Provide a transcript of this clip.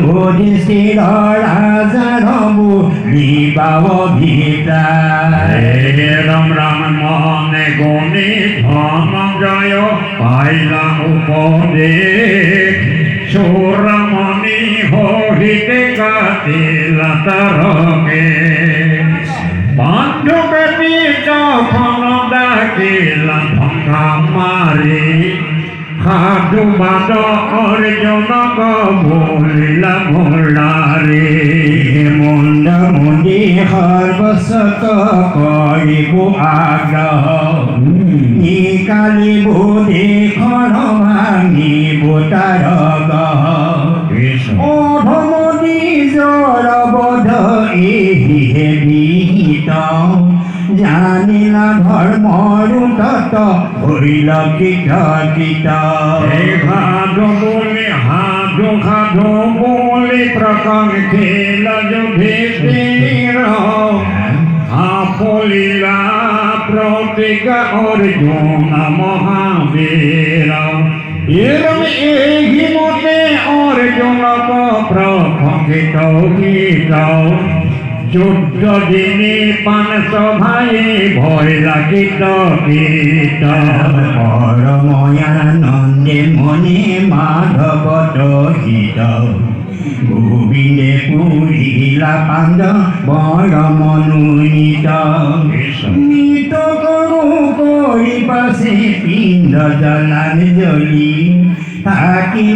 যুধিষ্ঠিৰ ৰাজাৰ বুলিবাব অভিপ্ৰায় ৰাম ৰাম মনে গুণী ধনঞ্জয় পাইলা উপদেশ চূড়ামণি সহিতে কাটিলা তাৰকে বান্ধৱী যখন ডাকিলা ভঙ্গা মাৰি সাধু বাদ অৰ্জুনক বলিলা ভোলাৰে মন্দমুনি সৰ্বস্বত কৰিব আগ্ৰহ নিকালি বুধিখন ভাঙিব তাৰ অধমতি জৰবধ এহিহে বিহিত জানিলা ধৰ্মৰ তত হৈল কৃত সাধু বুলি প্ৰকংখিল যুধিষ্ঠিৰ আপলিলা প্ৰতিজ্ঞা অৰ্জুন মহাবীৰ এই মতে অৰ্জুনক প্ৰকংখিত গীত যুদ্ধ দিনে পান সভায়ে ভয় লাগিত গীত পৰময়ানন্দে মনে মাধৱ দহিত গোবিন্দে পুৰিলা পাণ্ড বৰ মনোনীত নিত কৰো কৰি পাছে পিণ্ড জলান জ্বলি থাকিলা